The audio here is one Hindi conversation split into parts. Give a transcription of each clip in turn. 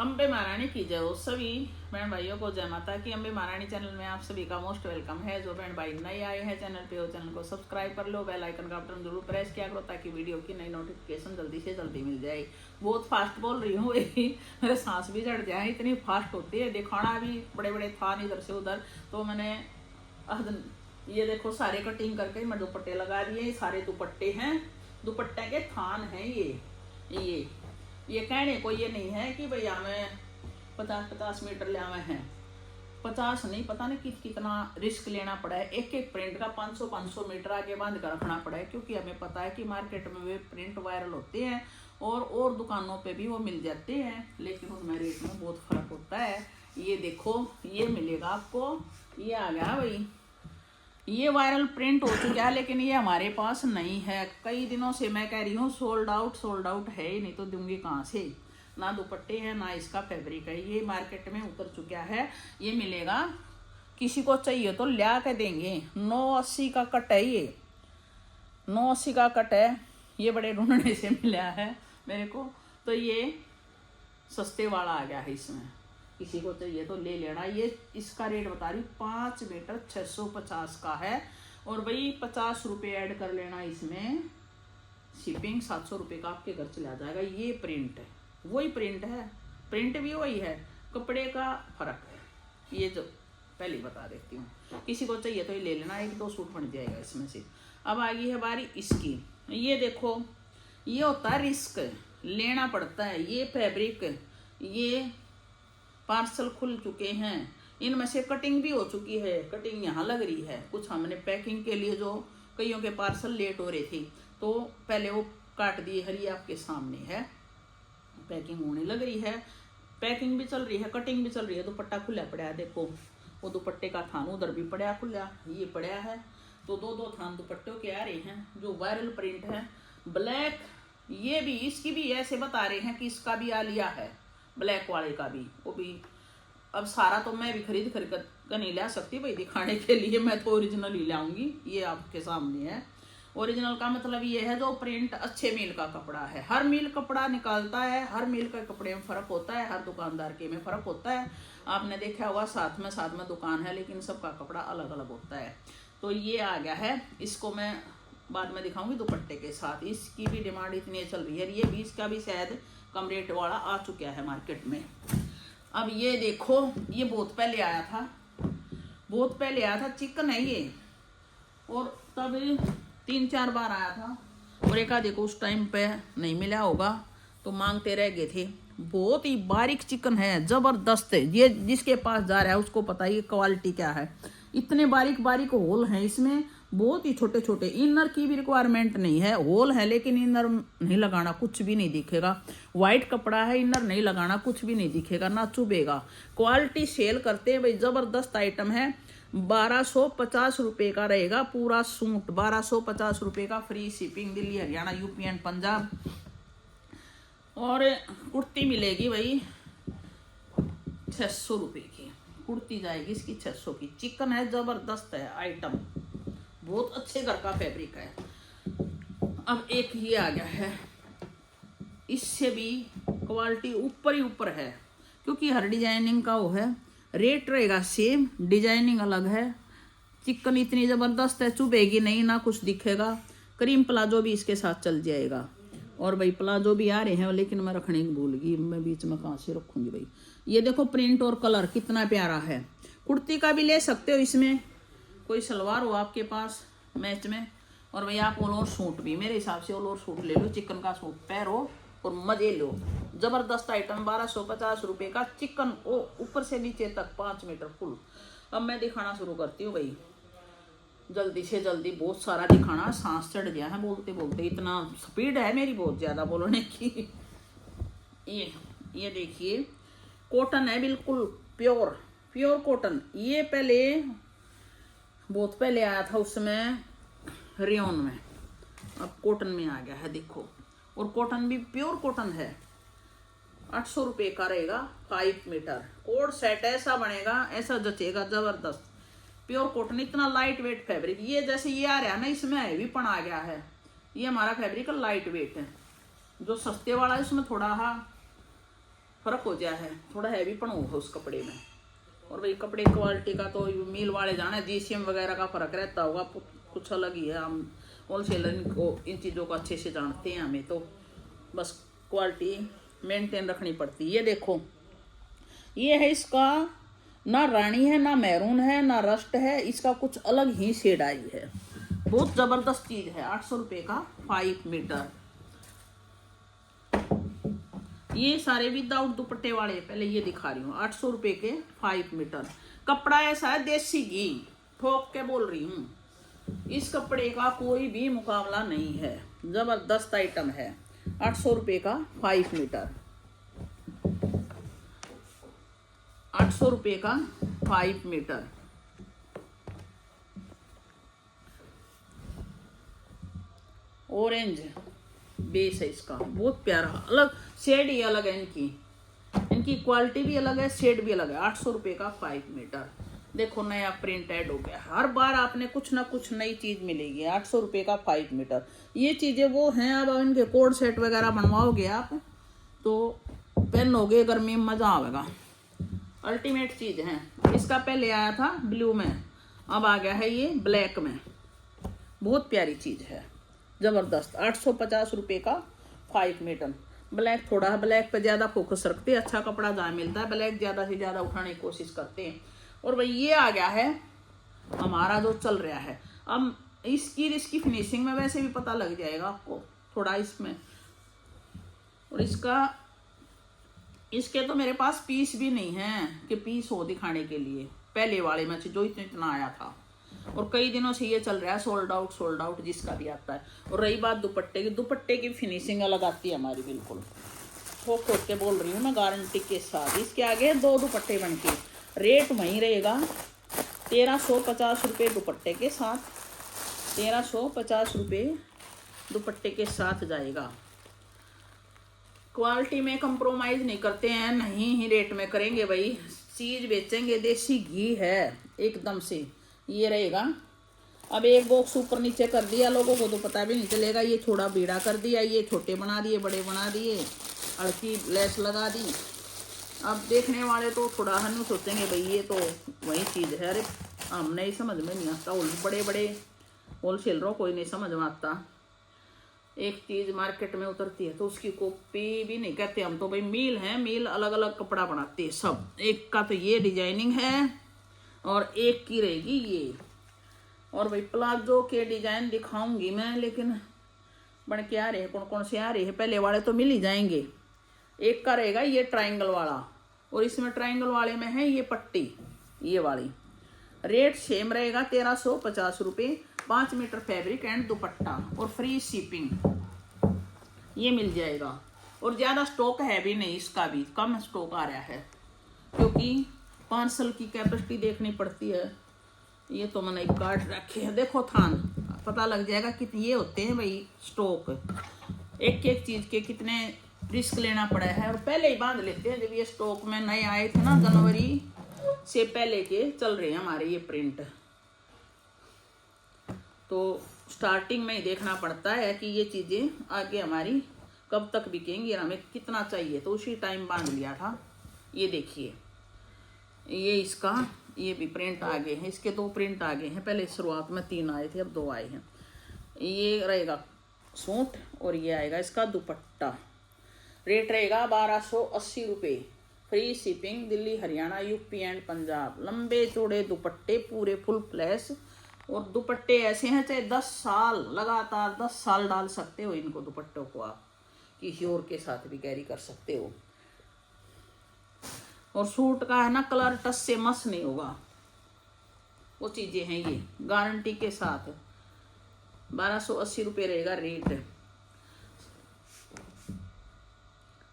अम्बे महारानी की जय हो। सभी बहन भाइयों को जय माता की। अम्बे महारानी चैनल में आप सभी का मोस्ट वेलकम है। जो बहन भाई नए आए हैं चैनल पे, वो चैनल को सब्सक्राइब कर लो, बेल आइकन का बटन जरूर प्रेस किया करो ताकि वीडियो की नई नोटिफिकेशन जल्दी से जल्दी मिल जाए। बहुत फास्ट बोल रही हूँ मेरे सांस भी चढ़ जाए, इतनी फास्ट होती है। दिखाना भी बड़े बड़े थान इधर से उधर, तो मैंने ये देखो सारे कटिंग करके मैं दुपट्टे लगा दिए। सारे दुपट्टे हैं, दुपट्टे के थान हैं ये कहने को ये नहीं है कि भैया हमें 50-50 मीटर ले आवे हैं। 50 नहीं, पता नहीं कितना रिस्क लेना पड़ा है। एक एक प्रिंट का 500 मीटर आगे बांध कर रखना पड़ा है, क्योंकि हमें पता है कि मार्केट में वे प्रिंट वायरल होते हैं और दुकानों पे भी वो मिल जाते हैं, लेकिन उनमें रेट में बहुत फर्क होता है। ये देखो, ये मिलेगा आपको, ये आ गया भाई, ये वायरल प्रिंट हो चुका है, लेकिन ये हमारे पास नहीं है। कई दिनों से मैं कह रही हूँ सोल्ड आउट है ही नहीं, तो दूंगी कहाँ से। ना दुपट्टे हैं ना इसका फैब्रिक है, ये मार्केट में उतर चुका है। ये मिलेगा, किसी को चाहिए तो लिया के देंगे। 980 का कट है, ये 980 का कट है। ये बड़े ढूंढने से मिला है मेरे को, तो ये सस्ते वाला आ गया है। इसमें किसी को चाहिए तो ले लेना। ये इसका रेट बता रही 5 मीटर 650 का है, और भाई 50 रुपये ऐड कर लेना इसमें। शिपिंग 700 रुपये का आपके घर चला जाएगा। ये प्रिंट है, वही प्रिंट है, प्रिंट भी वही है, कपड़े का फर्क है। ये जो पहले बता देती हूँ, किसी को चाहिए तो ये ले लेना, 1-2 सूट बन जाएगा इसमें से। अब आ गई है बारी इसकी। ये देखो, ये होता है रिस्क, लेना पड़ता है। ये फैब्रिक, ये पार्सल खुल चुके हैं, इनमें से कटिंग भी हो चुकी है। कटिंग यहाँ लग रही है। कुछ हमने पैकिंग के लिए, जो कईयों के पार्सल लेट हो रहे थे, तो पहले वो काट दिए है। ये आपके सामने है, पैकिंग होने लग रही है। पैकिंग भी चल रही है, कटिंग भी चल रही है। दुपट्टा खुला पड़ा है, देखो वो दुपट्टे का थान उधर भी पड़ा खुला, ये पड़ा है। तो 2-2 थान दुपट्टों के आ रहे हैं, जो वायरल प्रिंट है ब्लैक। ये भी, इसकी भी ऐसे बता रहे हैं कि इसका भी आ लिया है, ब्लैक वाले का भी। वो भी अब सारा तो मैं भी खरीद कर नहीं ला सकती भाई, दिखाने के लिए मैं तो ओरिजिनल ही लाऊंगी। ये आपके सामने है। ओरिजिनल का मतलब ये है जो प्रिंट अच्छे मील का कपड़ा है। हर मील कपड़ा निकालता है, हर मील का कपड़े में फ़र्क होता है, हर दुकानदार के में फ़र्क होता है। आपने देखा होगा साथ में दुकान है, लेकिन सबका कपड़ा अलग अलग होता है। तो ये आ गया है, इसको मैं बाद में दिखाऊंगी दुपट्टे के साथ। इसकी भी डिमांड इतनी चल रही है। ये 20 का भी शायद कम रेट वाला आ चुका है मार्केट में। अब ये देखो, ये बहुत पहले आया था, चिकन है ये, और तब 3-4 बार आया था, और एक आधे को उस टाइम पे नहीं मिला होगा तो मांगते रह गए थे। बहुत ही बारीक चिकन है, जबरदस्त है। ये जिसके पास जा रहा है उसको पता ही क्वालिटी क्या है। इतने बारीक बारीक होल हैं इसमें, बहुत ही छोटे छोटे। इनर की भी रिक्वायरमेंट नहीं है, होल है लेकिन इनर नहीं लगाना, कुछ भी नहीं दिखेगा। वाइट कपड़ा है, इनर नहीं लगाना, कुछ भी नहीं दिखेगा, ना चुभेगा। क्वालिटी सेल करते हैं भाई, जबरदस्त आइटम है। 1250 रुपये का रहेगा पूरा सूट, 1250 रुपये का, free shipping, Delhi Haryana UP and Punjab. और कुर्ती मिलेगी भाई 600 रुपये की, कुर्ती जाएगी इसकी 600 की। चिकन है, जबरदस्त है आइटम, बहुत अच्छे घर का फैब्रिक है। अब एक ये आ गया है, इससे भी क्वालिटी ऊपर ही ऊपर है, क्योंकि हर डिजाइनिंग का वो है। रेट रहेगा सेम, डिजाइनिंग अलग है। चिकन इतनी ज़बरदस्त है, चुभेगी नहीं, ना कुछ दिखेगा। क्रीम प्लाजो भी इसके साथ चल जाएगा। और भाई प्लाजो भी आ रहे हैं, लेकिन मैं रखने की भूल गई, मैं बीच में कहाँ से रखूँगी भाई। ये देखो प्रिंट और कलर कितना प्यारा है। कुर्ती का भी ले सकते हो इसमें, कोई सलवार हो आपके पास मैच में। और भाई आप ऑल ओवर सूट भी, मेरे हिसाब से ऑल ओवर सूट ले लो, चिकन का सूट पहनो और मजे लो। जबरदस्त आइटम, 1250 रुपये का चिकन, ओ ऊपर से नीचे तक 5 मीटर फुल। अब मैं दिखाना शुरू करती हूँ भाई, जल्दी से जल्दी, बहुत सारा दिखाना, सांस चढ़ गया है बोलते बोलते, इतना स्पीड है मेरी बहुत ज़्यादा बोलने की। ये देखिए, कॉटन है, बिल्कुल प्योर कॉटन। ये पहले बहुत पहले आया था उसमें रेयन में, अब कॉटन में आ गया है देखो। और कॉटन भी प्योर कॉटन है, 800 रुपये का रहेगा 5 मीटर। कोड सेट ऐसा बनेगा, ऐसा जचेगा, जबरदस्त प्योर कॉटन। इतना लाइट वेट फैब्रिक, ये जैसे ये आ रहा है ना, इसमें हैवीपन आ गया है। ये हमारा फैब्रिक लाइट वेट है। जो सस्ते वाला है उसमें थोड़ा फर्क हो गया है, थोड़ा हैवी पन होगा उस कपड़े में। और भाई कपड़े क्वालिटी का तो मिल वाले जाना, जीसीएम वगैरह का फर्क रहता होगा, कुछ अलग ही है। हम होलसेलर को इन चीज़ों को अच्छे से जानते हैं, हमें तो बस क्वालिटी मेंटेन रखनी पड़ती है। ये देखो, ये है इसका, ना रानी है, ना मैरून है, ना रस्ट है, इसका कुछ अलग ही शेड आई है। बहुत ज़बरदस्त चीज़ है। 800 रुपये का 5 मीटर। ये सारे विदाउट दुपट्टे वाले, पहले ये दिखा रही हूँ। 800 रुपये के 5 मीटर। कपड़ा ऐसा है देसी घी, ठोक के बोल रही हूँ, इस कपड़े का कोई भी मुकाबला नहीं है। जबरदस्त आइटम है। 800 रुपये का 5 मीटर। 800 रुपये का 5 मीटर। ऑरेंज बेस है इसका, बहुत प्यारा, अलग शेड ही अलग है इनकी क्वालिटी भी अलग है, शेड भी अलग है। 800 रुपये का 5 मीटर। देखो नया प्रिंट ऐड हो गया, हर बार आपने कुछ ना कुछ नई चीज मिलेगी। 800 रुपये का 5 मीटर। ये चीजें वो हैं, अब इनके कोड सेट वगैरह बनवाओगे आप तो पहनोगे, गर्मी में मजा आएगा। अल्टीमेट चीज है। इसका पहले आया था ब्लू में, अब आ गया है ये ब्लैक में। बहुत प्यारी चीज है, जबरदस्त। 850 रुपये का 5 मीटर। ब्लैक थोड़ा, ब्लैक पे ज्यादा फोकस रखते हैं, अच्छा कपड़ा जहाँ मिलता है ब्लैक ज्यादा से ज्यादा उठाने की कोशिश करते हैं। और भाई ये आ गया है हमारा जो चल रहा है। अब इसकी फिनिशिंग में वैसे भी पता लग जाएगा आपको थोड़ा इसमें। और इसके तो मेरे पास पीस भी नहीं है कि पीस हो दिखाने के लिए, पहले वाले में जो इतना आया था। और कई दिनों से ये चल रहा है सोल्ड आउट जिसका भी आता है। और रही बात दुपट्टे की फिनिशिंग अलग आती है हमारी, बिल्कुल ठोक ठोक के बोल रही हूँ मैं, गारंटी के साथ। इसके आगे 2 दुपट्टे बनके, रेट वहीं रहेगा 1350 रुपये दुपट्टे के साथ। 1350 रुपये दुपट्टे के साथ जाएगा। क्वालिटी में कंप्रोमाइज नहीं करते हैं, नहीं ही रेट में करेंगे भाई। चीज बेचेंगे, देसी घी है एकदम से। ये रहेगा। अब एक बॉक्स ऊपर नीचे कर दिया, लोगों को तो पता भी नहीं चलेगा। ये थोड़ा बीड़ा कर दिया, ये छोटे बना दिए, बड़े बना दिए, अड़की लेस लगा दी। अब देखने वाले तो थोड़ा हनु सोचेंगे भाई ये तो वही चीज़ है। अरे हमने ही समझ में नहीं आता, बड़े बड़े होलसेलरों कोई नहीं समझ में आता। एक चीज़ मार्केट में उतरती है तो उसकी कॉपी भी नहीं कहते हम तो भाई। मील है, मील अलग अलग कपड़ा बनाती है सब। एक का तो ये डिजाइनिंग है और एक की रहेगी ये। और भाई प्लाजो के डिजाइन दिखाऊंगी मैं, लेकिन बन के आ रहे हैं, कौन कौन से आ रहे हैं। पहले वाले तो मिल ही जाएंगे। एक का रहेगा ये ट्रायंगल वाला, और इसमें ट्रायंगल वाले में है ये पट्टी, ये वाली। रेट सेम रहेगा 1350 रुपये। 5 मीटर फैब्रिक एंड दुपट्टा और फ्री शिपिंग ये मिल जाएगा। और ज़्यादा स्टॉक है भी नहीं, इसका भी कम स्टॉक आ रहा है क्योंकि पार्सल की कैपेसिटी देखनी पड़ती है। ये तो मैंने एक काट रखे है, देखो थान पता लग जाएगा कितने ये होते हैं भाई स्टॉक। एक एक चीज़ के कितने रिस्क लेना पड़ा है, और पहले ही बांध लेते हैं। जब ये स्टॉक में नए आए थे ना, जनवरी से पहले के चल रहे हैं हमारे ये प्रिंट, तो स्टार्टिंग में ही देखना पड़ता है कि ये चीज़ें आगे हमारी कब तक बिकेंगी और हमें कितना चाहिए, तो उसी टाइम बांध लिया था। ये देखिए, ये इसका ये भी प्रिंट आ गए हैं, इसके 2 प्रिंट आ गए हैं। पहले शुरुआत में 3 आए थे, अब 2 आए हैं। ये रहेगा सूट और ये आएगा इसका दुपट्टा। रेट रहेगा 1280 रुपये। Free shipping Delhi, Haryana, UP and Punjab. लंबे चौड़े दुपट्टे पूरे फुल फ्लैश, और दुपट्टे ऐसे हैं चाहे 10 साल लगातार 10 साल डाल सकते हो इनको दुपट्टों को आप, किसी और के साथ भी कैरी कर सकते हो। और सूट का है ना कलर टच से मस नहीं होगा, वो चीज़ें हैं ये गारंटी के साथ। 1280 रुपये रहेगा रेट।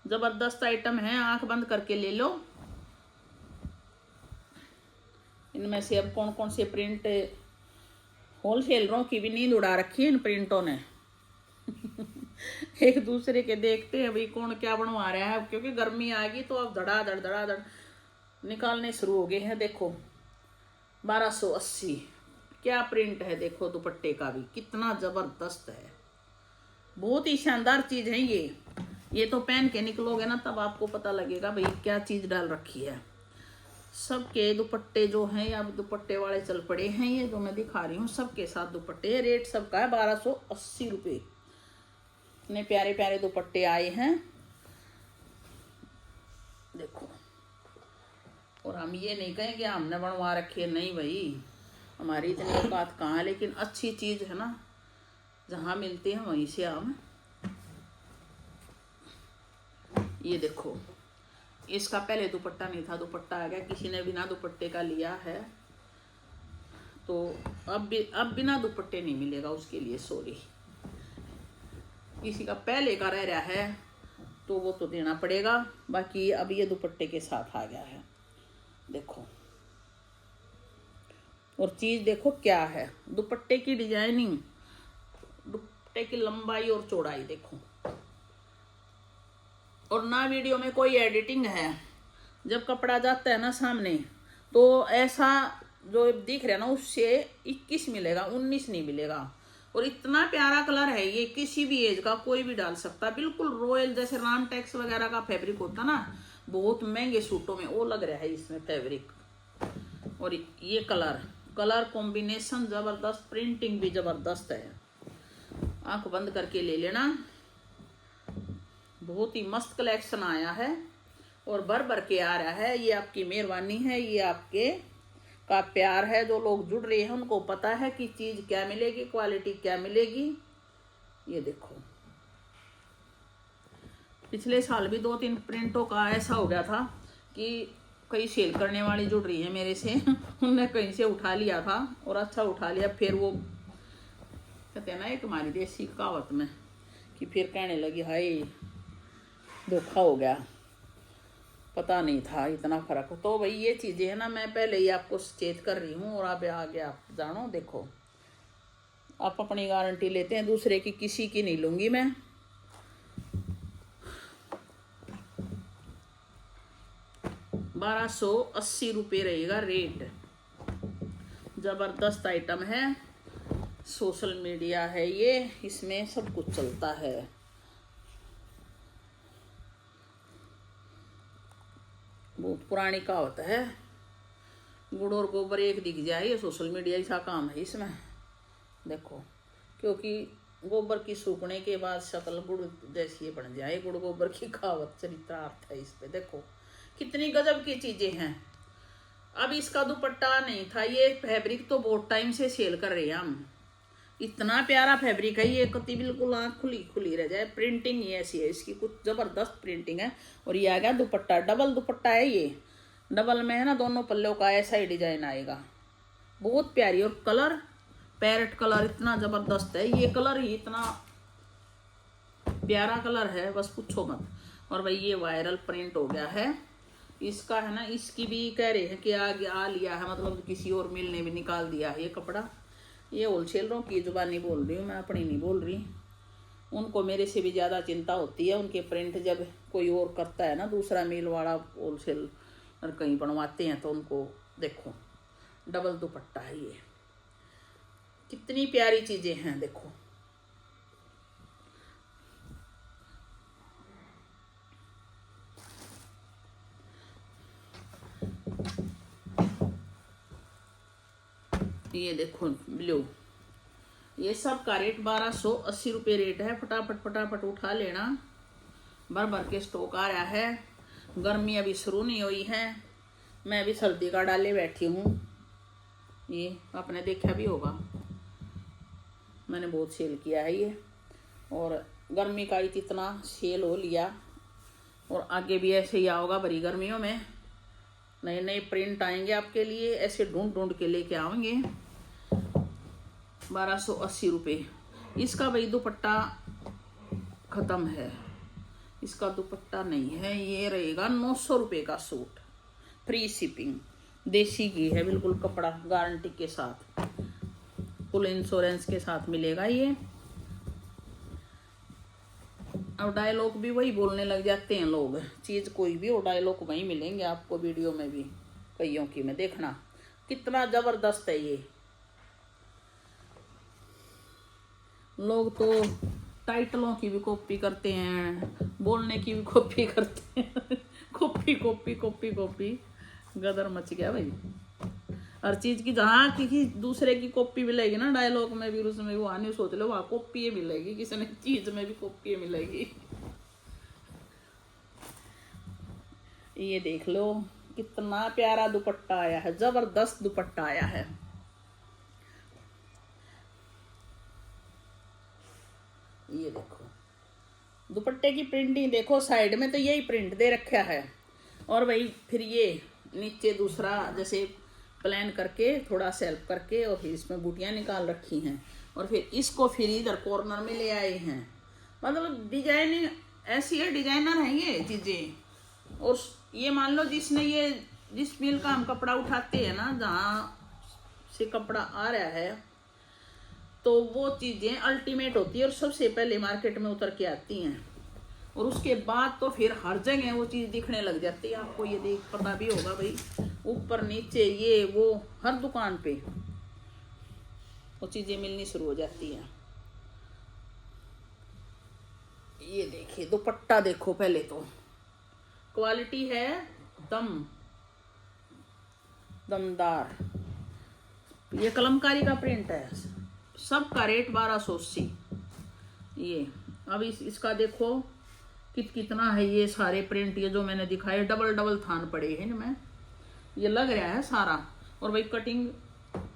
जबरदस्त आइटम है, आंख बंद करके ले लो। इनमें से अब कौन कौन से प्रिंट, होलसेलरों की भी नींद उड़ा रखी है इन प्रिंटों ने। एक दूसरे के देखते हैं भाई कौन क्या बनवा रहा है, क्योंकि गर्मी आ गई तो अब धड़ाधड़ निकालने शुरू हो गए हैं। देखो 1280 क्या प्रिंट है, देखो दुपट्टे का भी कितना जबरदस्त है। बहुत ही शानदार चीज है ये। ये तो पहन के निकलोगे ना तब आपको पता लगेगा भाई क्या चीज़ डाल रखी है। सबके दुपट्टे जो हैं, या दुपट्टे वाले चल पड़े हैं, ये जो मैं दिखा रही हूँ सबके साथ दुपट्टे। रेट सबका है 1280 रुपये। इतने प्यारे प्यारे दुपट्टे आए हैं, देखो। और हम ये नहीं कहें कि हमने बनवा रखे, नहीं भाई, हमारी इतनी औकात कहाँ है, लेकिन अच्छी चीज़ है ना, जहाँ मिलती है वहीं से हम। ये देखो, इसका पहले दुपट्टा नहीं था, दुपट्टा आ गया, किसी ने बिना दुपट्टे का लिया है तो अब बिना दुपट्टे नहीं मिलेगा उसके लिए, सॉरी। किसी का पहले का रह रहा है तो वो तो देना पड़ेगा, बाकी अब ये दुपट्टे के साथ आ गया है, देखो। और चीज़ देखो क्या है, दुपट्टे की डिजाइनिंग, दुपट्टे की लंबाई और चौड़ाई देखो। और ना वीडियो में कोई एडिटिंग है, जब कपड़ा जाता है ना सामने तो ऐसा जो दिख रहा है ना उससे 21 मिलेगा, 19 नहीं मिलेगा। और इतना प्यारा कलर है ये, किसी भी एज का कोई भी डाल सकता, बिल्कुल रॉयल, जैसे रामटेक्स वगैरह का फैब्रिक होता ना, बहुत महंगे सूटों में वो लग रहा है इसमें फैब्रिक। और ये कलर कॉम्बिनेशन जबरदस्त, प्रिंटिंग भी जबरदस्त है। आंख बंद करके ले लेना, बहुत ही मस्त कलेक्शन आया है और भर के आ रहा है। ये आपकी मेहरबानी है, ये आपके का प्यार है। जो लोग जुड़ रहे हैं उनको पता है कि चीज़ क्या मिलेगी, क्वालिटी क्या मिलेगी। ये देखो, पिछले साल भी 2-3 प्रिंटों का ऐसा हो गया था कि कई सेल करने वाली जुड़ रही है मेरे से उनने कहीं से उठा लिया था और अच्छा उठा लिया, फिर वो कहते हैं ना एक हमारी देसी कहावत में कि फिर कहने लगी हाय धोखा हो गया, पता नहीं था इतना फर्क। तो भाई ये चीज़ें है ना, मैं पहले ही आपको सचेत कर रही हूँ और अब आगे आप जानो। देखो, आप अपनी गारंटी लेते हैं, दूसरे की किसी की नहीं लूँगी मैं। ₹1280 रहेगा रेट। ज़बरदस्त आइटम है, सोशल मीडिया है ये, इसमें सब कुछ चलता है। बहुत पुरानी कहावत है, गुड़ और गोबर एक दिख जाए, ये सोशल मीडिया ऐसा काम है इसमें। देखो, क्योंकि गोबर की सूखने के बाद शक्ल गुड़ जैसी बन जाए, गुड़ गोबर की कहावत चरित्रार्थ है इस पे। देखो कितनी गजब की चीजें हैं। अब इसका दुपट्टा नहीं था, ये फैब्रिक तो बहुत टाइम से सेल कर रहे हैं हम। इतना प्यारा फैब्रिक है ये, कति बिल्कुल आँख खुली खुली रह जाए। प्रिंटिंग ये ऐसी है इसकी, कुछ जबरदस्त प्रिंटिंग है। और ये आ गया दुपट्टा, डबल दुपट्टा है ये, डबल में है ना, दोनों पल्लों का ऐसा ही डिजाइन आएगा, बहुत प्यारी। और कलर पैरेट कलर इतना जबरदस्त है, ये कलर ही इतना प्यारा कलर है, बस पूछो मत। और भाई ये वायरल प्रिंट हो गया है इसका, है ना। इसकी भी कह रहे हैं कि आ लिया है, मतलब किसी और मिल ने भी निकाल दिया है ये कपड़ा। ये होलसेलरों की जुबानी बोल रही हूँ मैं, अपनी नहीं बोल रही। उनको मेरे से भी ज़्यादा चिंता होती है, उनके प्रिंट जब कोई और करता है ना, दूसरा मिल वाला होलसेल और कहीं बनवाते हैं तो उनको। देखो डबल दुपट्टा है ये, कितनी प्यारी चीज़ें हैं देखो। ये देखो ब्लू, ये सब का रेट 1280 रेट है। फटाफट फटाफट उठा लेना, भर के स्टॉक आ रहा है। गर्मी अभी शुरू नहीं हुई है, मैं अभी सर्दी का डाले बैठी हूँ। ये आपने देखा भी होगा, मैंने बहुत सेल किया है ये। और गर्मी का इतना सेल हो लिया, और आगे भी ऐसे ही आओगा बड़ी गर्मियों में। नए नए प्रिंट आएंगे आपके लिए, ऐसे ढूंढ ढूंढ के लेके आएंगे। 1280 इसका भाई दुपट्टा खत्म है, इसका दुपट्टा नहीं है। ये रहेगा 900 का सूट, फ्री शिपिंग, देसी घी है बिल्कुल, कपड़ा गारंटी के साथ, फुल इंश्योरेंस के साथ मिलेगा ये। अब डायलॉग भी वही बोलने लग जाते हैं लोग, चीज़ कोई भी हो डायलॉग वही मिलेंगे आपको वीडियो में भी, कईयों की में। देखना कितना ज़बरदस्त है ये। लोग तो टाइटलों की भी कॉपी करते हैं, बोलने की भी कॉपी करते हैं। कॉपी कॉपी कॉपी कॉपी, गदर मच गया भाई। हर चीज की जहाँ किसी दूसरे की कॉपी मिलेगी ना, डायलॉग में भी, उसमें भी, वहाँ नहीं सोच लो वहाँ कॉपी मिलेगी, किसी ने चीज में भी कॉपी मिलेगी। ये देख लो कितना प्यारा दुपट्टा आया है, जबरदस्त दुपट्टा आया है। ये देखो दुपट्टे की प्रिंटिंग देखो, साइड में तो यही प्रिंट दे रखा है, और भाई फिर ये नीचे दूसरा जैसे प्लान करके थोड़ा सेल्फ करके, और फिर इसमें बूटियां निकाल रखी हैं, और फिर इसको फिर इधर कॉर्नर में ले आए हैं। मतलब डिजाइनिंग ऐसी है, डिजाइनर है ये चीजें। और ये मान लो जिस मिल का हम कपड़ा उठाते हैं ना, जहाँ से कपड़ा आ रहा है, तो वो चीजें अल्टीमेट होती है और सबसे पहले मार्केट में उतर के आती हैं, और उसके बाद तो फिर हर जगह वो चीज दिखने लग जाती है। आपको ये देख पता भी होगा भाई, ऊपर नीचे ये वो हर दुकान पे वो चीजें मिलनी शुरू हो जाती हैं। ये देखिए दुपट्टा देखो, पहले तो क्वालिटी है दमदार। ये कलमकारी का प्रिंट है, सबका रेट 1280। ये अब इसका देखो कितना है, ये सारे प्रिंट ये जो मैंने दिखाए डबल थान पड़े हैं इनमें, ये लग रहा है सारा। और भाई कटिंग,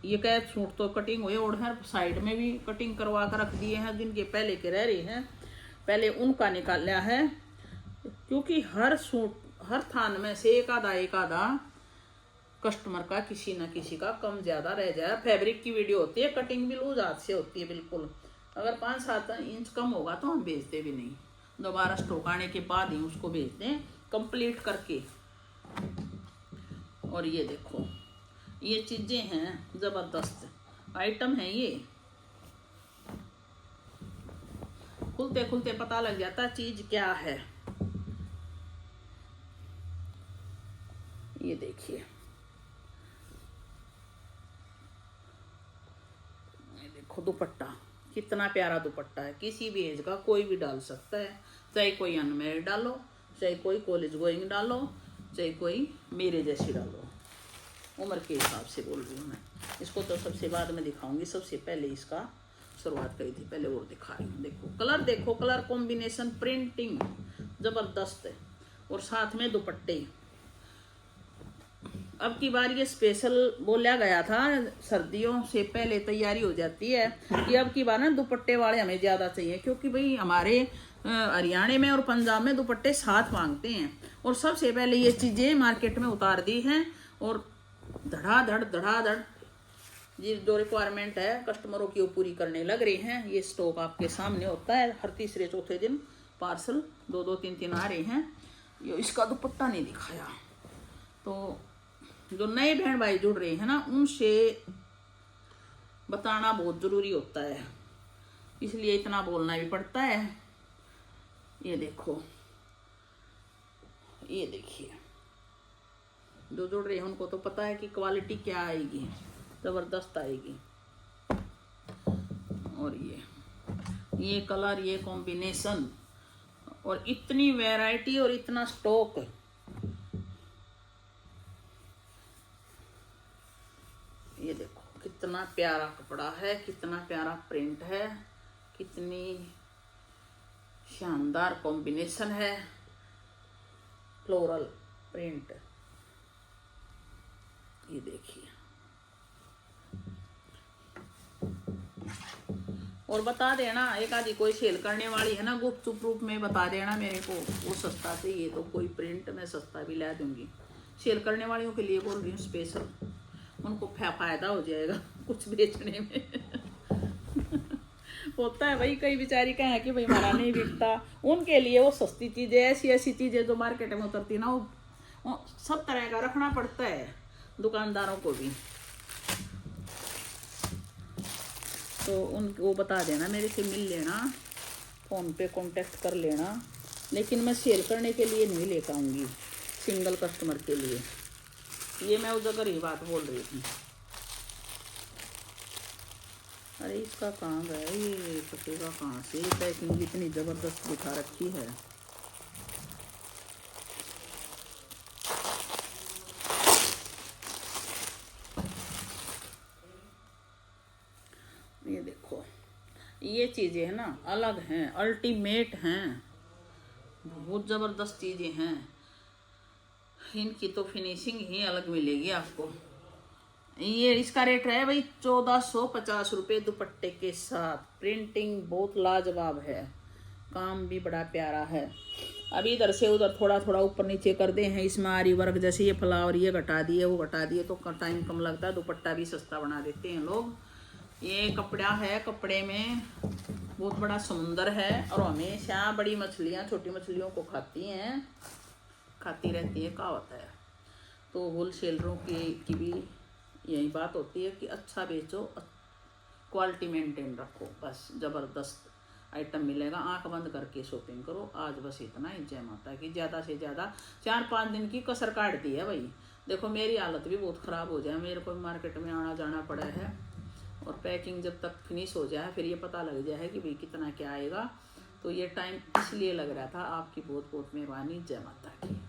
ये कैच सूट तो कटिंग हुए, और हर साइड में भी कटिंग करवा कर रख दिए हैं, जिनके पहले के रह रहे हैं पहले उनका निकाला है, क्योंकि हर सूट हर थान में से एक आधा कस्टमर का किसी न किसी का कम ज्यादा रह जाए। फैब्रिक की वीडियो होती है, कटिंग भी लूज हाथ से होती है बिल्कुल। अगर 5-7 इंच कम होगा तो हम बेचते भी नहीं, दोबारा स्टॉक आने के बाद ही उसको बेचते हैं कंप्लीट करके। और ये देखो ये चीजें हैं, जबरदस्त आइटम है ये, खुलते खुलते पता लग जाता चीज क्या है। ये देखिए, ये देखो दुपट्टा कितना प्यारा दुपट्टा है, किसी भी एज का कोई भी डाल सकता है, चाहे कोई अनमैरिड डालो, चाहे कोई कॉलेज गोइंग डालो, चाहे कोई मेरे जैसी डालो, उम्र के हिसाब से बोल रही हूँ मैं। इसको तो सबसे बाद में दिखाऊंगी, सबसे पहले इसका शुरुआत करी थी, पहले और दिखा रही हूँ। देखो कलर कॉम्बिनेशन, प्रिंटिंग जबरदस्त है, और साथ में दुपट्टे। अब की बार ये स्पेशल बोला गया था, सर्दियों से पहले तैयारी हो जाती है कि अब की बार ना दुपट्टे वाले हमें ज़्यादा चाहिए, क्योंकि भाई हमारे हरियाणा में और पंजाब में दुपट्टे साथ मांगते हैं, और सबसे पहले ये चीज़ें मार्केट में उतार दी हैं, और धड़ाधड़ ये जो रिक्वायरमेंट है कस्टमरों की वो पूरी करने लग रही हैं। ये स्टॉक आपके सामने होता है, हर तीसरे चौथे दिन पार्सल 2-2 3-3 आ रहे हैं। ये इसका दुपट्टा नहीं दिखाया, तो जो नए बहन भाई जुड़ रहे हैं ना, उनसे बताना बहुत ज़रूरी होता है, इसलिए इतना बोलना भी पड़ता है। ये देखो, ये देखिए, जो जुड़ रहे हैं उनको तो पता है कि क्वालिटी क्या आएगी, ज़बरदस्त आएगी। और ये कलर, ये कॉम्बिनेशन, और इतनी वैरायटी और इतना स्टॉक। ये देखो कितना प्यारा कपड़ा है, कितना प्यारा प्रिंट है, कितनी शानदार कॉम्बिनेशन है, फ्लोरल प्रिंट। ये देखिए, और बता देना एक आधी कोई सेल करने वाली है ना, गुपचुप रूप में बता देना मेरे को, वो सस्ता चाहिए तो कोई प्रिंट मैं सस्ता भी ला दूंगी। सेल करने वालियों के लिए बोल रही हूँ स्पेशल, उनको फायदा हो जाएगा कुछ बेचने में। होता है भाई, कई बेचारी कहें कि भाई हमारा नहीं बिकता, उनके लिए वो सस्ती चीज़ें, ऐसी चीज़ें जो मार्केट में उतरती ना, वो सब तरह का रखना पड़ता है दुकानदारों को भी। तो उनको बता देना, मेरे से मिल लेना, फ़ोन पे कांटेक्ट कर लेना, लेकिन मैं सेल करने के लिए नहीं लेकर आऊँगी, सिंगल कस्टमर के लिए। ये मैं उस जगह ही बात बोल रही थी। अरे इसका कहाँ गया ये, कटेगा कहाँ से? पैकिंग इतनी ज़बरदस्त दिखा रखी है। ये देखो, ये चीज़ें है ना अलग हैं, अल्टीमेट हैं, बहुत ज़बरदस्त चीज़ें हैं। इनकी तो फिनिशिंग ही अलग मिलेगी आपको। ये इसका रेट है भाई 1450 रुपये दुपट्टे के साथ। प्रिंटिंग बहुत लाजवाब है, काम भी बड़ा प्यारा है। अभी इधर से उधर थोड़ा थोड़ा ऊपर नीचे कर दे हैं इसमें आरी वर्क, जैसे ये फ्लावर ये घटा दिए वो घटा दिए तो टाइम कम लगता है, दुपट्टा भी सस्ता बना देते हैं लोग। ये कपड़ा है, कपड़े में बहुत बड़ा समुंदर है और हमेशा बड़ी मछलियाँ छोटी मछलियों को खाती रहती है, कहावत है। तो होलसेलरों की भी यही बात होती है कि अच्छा बेचो, क्वालिटी मेंटेन रखो, बस ज़बरदस्त आइटम मिलेगा। आंख बंद करके शॉपिंग करो। आज बस इतना ही। जय माता की। ज़्यादा से ज़्यादा 4-5 दिन की कसर काट दी है भाई। देखो मेरी हालत भी बहुत ख़राब हो जाए, मेरे को मार्केट में आना जाना पड़ा है, और पैकिंग जब तक फिनिश हो जाए फिर ये पता लग जाए कि भाई कितना क्या आएगा। तो ये टाइम इसलिए लग रहा था। आपकी बहुत बहुत मेहरबानी। जय माता की।